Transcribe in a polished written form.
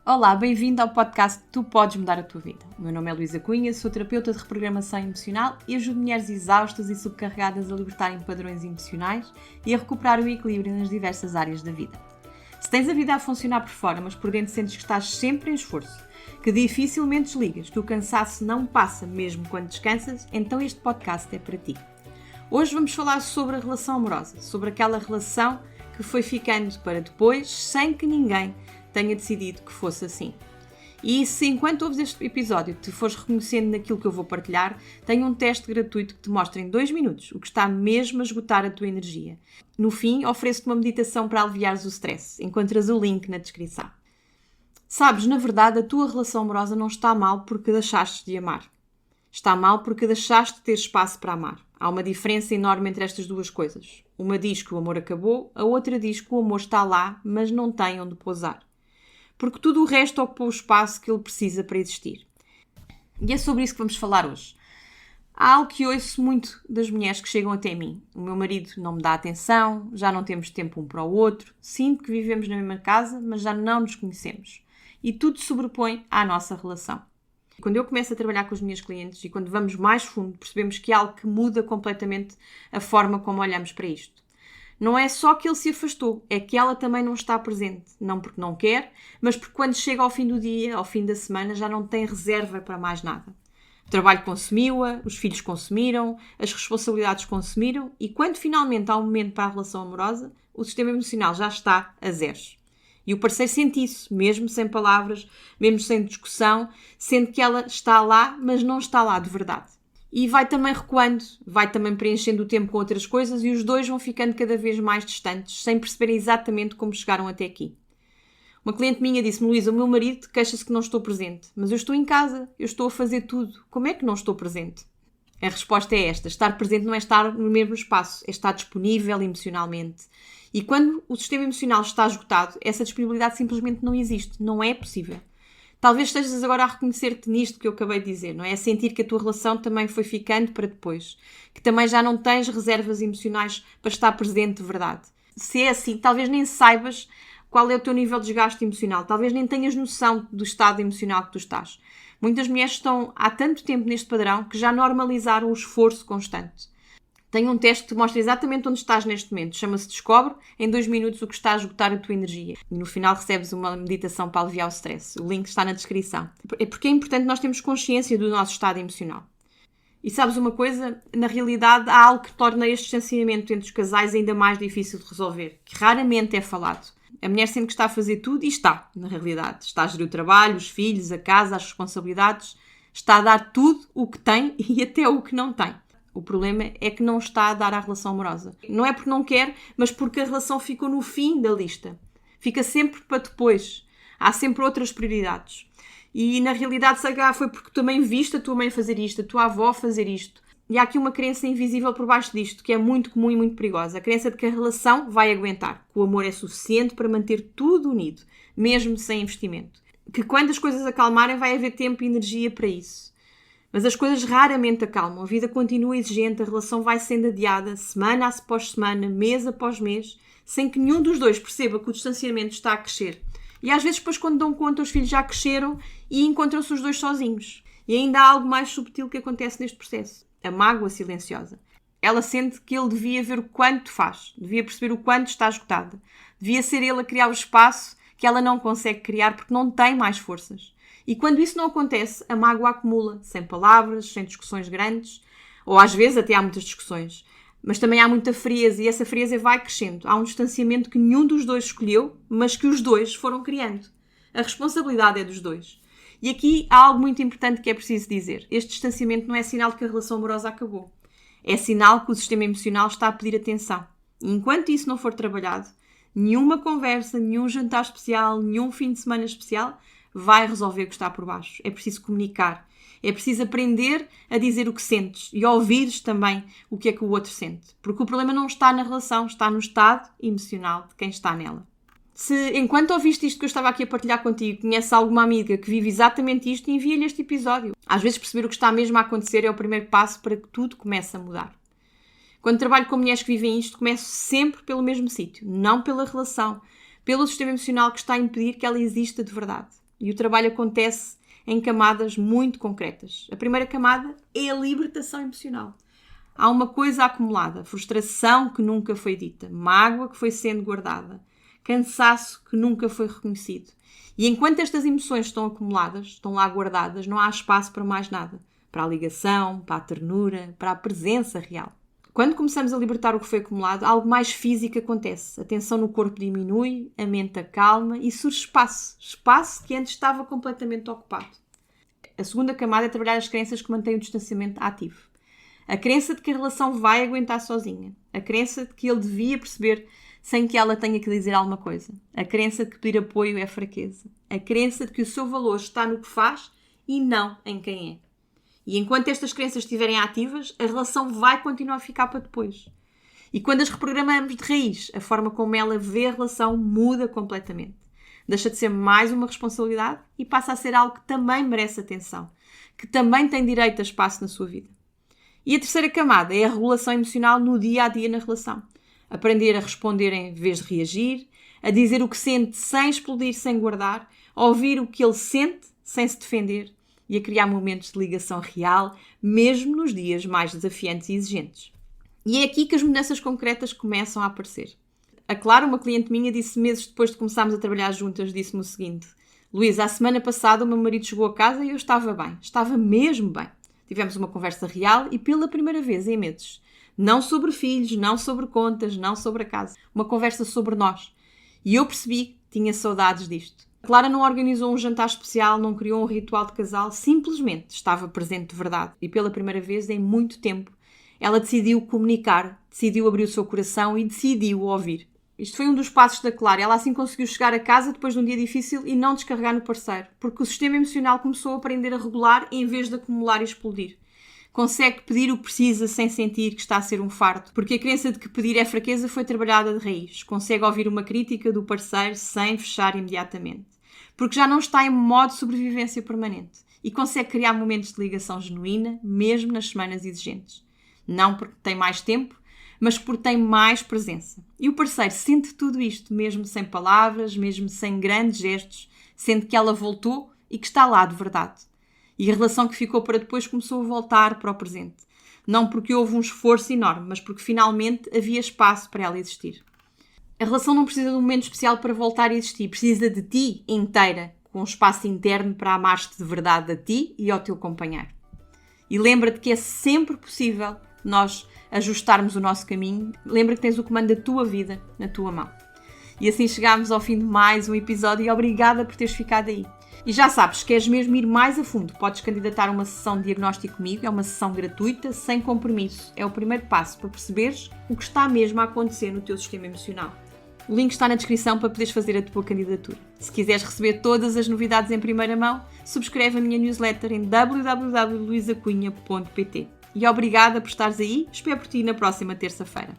Olá, bem-vindo ao podcast Tu Podes Mudar a Tua Vida. O meu nome é Luísa Cunha, sou terapeuta de reprogramação emocional e ajudo mulheres exaustas e subcarregadas a libertarem padrões emocionais e a recuperar o equilíbrio nas diversas áreas da vida. Se tens a vida a funcionar por fora, mas por dentro sentes que estás sempre em esforço, que dificilmente desligas, que o cansaço não passa mesmo quando descansas, então este podcast é para ti. Hoje vamos falar sobre a relação amorosa, sobre aquela relação que foi ficando para depois, sem que ninguém tenha decidido que fosse assim. E se enquanto ouves este episódio te fores reconhecendo naquilo que eu vou partilhar, tenho um teste gratuito que te mostra em 2 minutos o que está mesmo a esgotar a tua energia. No fim, ofereço-te uma meditação para aliviares o stress. Encontras o link na descrição. Sabes, na verdade, a tua relação amorosa não está mal porque deixaste de amar. Está mal porque deixaste de ter espaço para amar. Há uma diferença enorme entre estas duas coisas. Uma diz que o amor acabou, a outra diz que o amor está lá, mas não tem onde pousar. Porque tudo o resto ocupa o espaço que ele precisa para existir. E é sobre isso que vamos falar hoje. Há algo que ouço muito das mulheres que chegam até mim. O meu marido não me dá atenção, já não temos tempo um para o outro, sinto que vivemos na mesma casa, mas já não nos conhecemos. E tudo se sobrepõe à nossa relação. Quando eu começo a trabalhar com os meus clientes e quando vamos mais fundo, percebemos que é algo que muda completamente a forma como olhamos para isto. Não é só que ele se afastou, é que ela também não está presente. Não porque não quer, mas porque quando chega ao fim do dia, ao fim da semana, já não tem reserva para mais nada. O trabalho consumiu-a, os filhos consumiram, as responsabilidades consumiram e quando finalmente há um momento para a relação amorosa, o sistema emocional já está a zeros. E o parceiro sente isso, mesmo sem palavras, mesmo sem discussão, sendo que ela está lá, mas não está lá de verdade. E vai também recuando, vai também preenchendo o tempo com outras coisas e os dois vão ficando cada vez mais distantes, sem perceberem exatamente como chegaram até aqui. Uma cliente minha disse-me: Luísa, o meu marido queixa-se que não estou presente, mas eu estou em casa, eu estou a fazer tudo, como é que não estou presente? A resposta é esta: estar presente não é estar no mesmo espaço, é estar disponível emocionalmente. E quando o sistema emocional está esgotado, essa disponibilidade simplesmente não existe, não é possível. Talvez estejas agora a reconhecer-te nisto que eu acabei de dizer, não é? A sentir que a tua relação também foi ficando para depois, que também já não tens reservas emocionais para estar presente de verdade. Se é assim, talvez nem saibas qual é o teu nível de desgaste emocional, talvez nem tenhas noção do estado emocional que tu estás. Muitas mulheres estão há tanto tempo neste padrão que já normalizaram o esforço constante. Tenho um teste que te mostra exatamente onde estás neste momento. Chama-se Descobre em 2 minutos o que está a esgotar a tua energia. E no final recebes uma meditação para aliviar o stress. O link está na descrição. É porque é importante nós termos consciência do nosso estado emocional. E sabes uma coisa? Na realidade há algo que torna este distanciamento entre os casais ainda mais difícil de resolver, que raramente é falado. A mulher sente que está a fazer tudo e está, na realidade. Está a gerir o trabalho, os filhos, a casa, as responsabilidades. Está a dar tudo o que tem e até o que não tem. O problema é que não está a dar à relação amorosa. Não é porque não quer, mas porque a relação ficou no fim da lista. Fica sempre para depois. Há sempre outras prioridades. E na realidade, se calhar foi porque também viste a tua mãe fazer isto, a tua avó fazer isto. E há aqui uma crença invisível por baixo disto, que é muito comum e muito perigosa. A crença de que a relação vai aguentar, que o amor é suficiente para manter tudo unido, mesmo sem investimento. Que quando as coisas acalmarem vai haver tempo e energia para isso. Mas as coisas raramente acalmam, a vida continua exigente, a relação vai sendo adiada, semana após semana, mês após mês, sem que nenhum dos dois perceba que o distanciamento está a crescer. E às vezes depois quando dão conta os filhos já cresceram e encontram-se os dois sozinhos. E ainda há algo mais subtil que acontece neste processo, a mágoa silenciosa. Ela sente que ele devia ver o quanto faz, devia perceber o quanto está esgotada, devia ser ele a criar o espaço que ela não consegue criar porque não tem mais forças. E quando isso não acontece, a mágoa acumula, sem palavras, sem discussões grandes, ou às vezes até há muitas discussões. Mas também há muita frieza e essa frieza vai crescendo. Há um distanciamento que nenhum dos dois escolheu, mas que os dois foram criando. A responsabilidade é dos dois. E aqui há algo muito importante que é preciso dizer. Este distanciamento não é sinal de que a relação amorosa acabou. É sinal que o sistema emocional está a pedir atenção. E enquanto isso não for trabalhado, nenhuma conversa, nenhum jantar especial, nenhum fim de semana especial vai resolver o que está por baixo. É preciso comunicar. É preciso aprender a dizer o que sentes e ouvires também o que é que o outro sente. Porque o problema não está na relação, está no estado emocional de quem está nela. Se enquanto ouviste isto que eu estava aqui a partilhar contigo, conheces alguma amiga que vive exatamente isto, envia-lhe este episódio. Às vezes perceber o que está mesmo a acontecer é o primeiro passo para que tudo comece a mudar. Quando trabalho com mulheres que vivem isto, começo sempre pelo mesmo sítio. Não pela relação, pelo sistema emocional que está a impedir que ela exista de verdade. E o trabalho acontece em camadas muito concretas. A primeira camada é a libertação emocional. Há uma coisa acumulada, frustração que nunca foi dita, mágoa que foi sendo guardada, cansaço que nunca foi reconhecido. E enquanto estas emoções estão acumuladas, estão lá guardadas, não há espaço para mais nada. Para a ligação, para a ternura, para a presença real. Quando começamos a libertar o que foi acumulado, algo mais físico acontece. A tensão no corpo diminui, a mente acalma e surge espaço. Espaço que antes estava completamente ocupado. A segunda camada é trabalhar as crenças que mantêm o distanciamento ativo. A crença de que a relação vai aguentar sozinha. A crença de que ele devia perceber sem que ela tenha que dizer alguma coisa. A crença de que pedir apoio é fraqueza. A crença de que o seu valor está no que faz e não em quem é. E enquanto estas crenças estiverem ativas, a relação vai continuar a ficar para depois. E quando as reprogramamos de raiz, a forma como ela vê a relação muda completamente. Deixa de ser mais uma responsabilidade e passa a ser algo que também merece atenção, que também tem direito a espaço na sua vida. E a terceira camada é a regulação emocional no dia-a-dia na relação. Aprender a responder em vez de reagir, a dizer o que sente sem explodir, sem guardar, a ouvir o que ele sente sem se defender e a criar momentos de ligação real, mesmo nos dias mais desafiantes e exigentes. E é aqui que as mudanças concretas começam a aparecer. A Clara, uma cliente minha, disse meses depois de começarmos a trabalhar juntas, disse-me o seguinte: Luísa, a semana passada o meu marido chegou a casa e eu estava bem, estava mesmo bem. Tivemos uma conversa real e pela primeira vez em meses. Não sobre filhos, não sobre contas, não sobre a casa. Uma conversa sobre nós. E eu percebi que tinha saudades disto. A Clara não organizou um jantar especial, não criou um ritual de casal, simplesmente estava presente de verdade. E pela primeira vez em muito tempo, ela decidiu comunicar, decidiu abrir o seu coração e decidiu ouvir. Isto foi um dos passos da Clara. Ela assim conseguiu chegar a casa depois de um dia difícil e não descarregar no parceiro, porque o sistema emocional começou a aprender a regular em vez de acumular e explodir. Consegue pedir o que precisa sem sentir que está a ser um fardo, porque a crença de que pedir é fraqueza foi trabalhada de raiz. Consegue ouvir uma crítica do parceiro sem fechar imediatamente, porque já não está em modo de sobrevivência permanente e consegue criar momentos de ligação genuína, mesmo nas semanas exigentes. Não porque tem mais tempo, mas porque tem mais presença. E o parceiro sente tudo isto, mesmo sem palavras, mesmo sem grandes gestos, sente que ela voltou e que está lá de verdade. E a relação que ficou para depois começou a voltar para o presente. Não porque houve um esforço enorme, mas porque finalmente havia espaço para ela existir. A relação não precisa de um momento especial para voltar a existir. Precisa de ti inteira, com um espaço interno para amar-te de verdade a ti e ao teu companheiro. E lembra-te que é sempre possível nós ajustarmos o nosso caminho. Lembra que tens o comando da tua vida na tua mão. E assim chegámos ao fim de mais um episódio e obrigada por teres ficado aí. E já sabes, queres mesmo ir mais a fundo, podes candidatar a uma sessão de diagnóstico comigo, é uma sessão gratuita, sem compromisso. É o primeiro passo para perceberes o que está mesmo a acontecer no teu sistema emocional. O link está na descrição para poderes fazer a tua candidatura. Se quiseres receber todas as novidades em primeira mão, subscreve a minha newsletter em www.luisacunha.pt. E obrigada por estares aí, espero por ti na próxima terça-feira.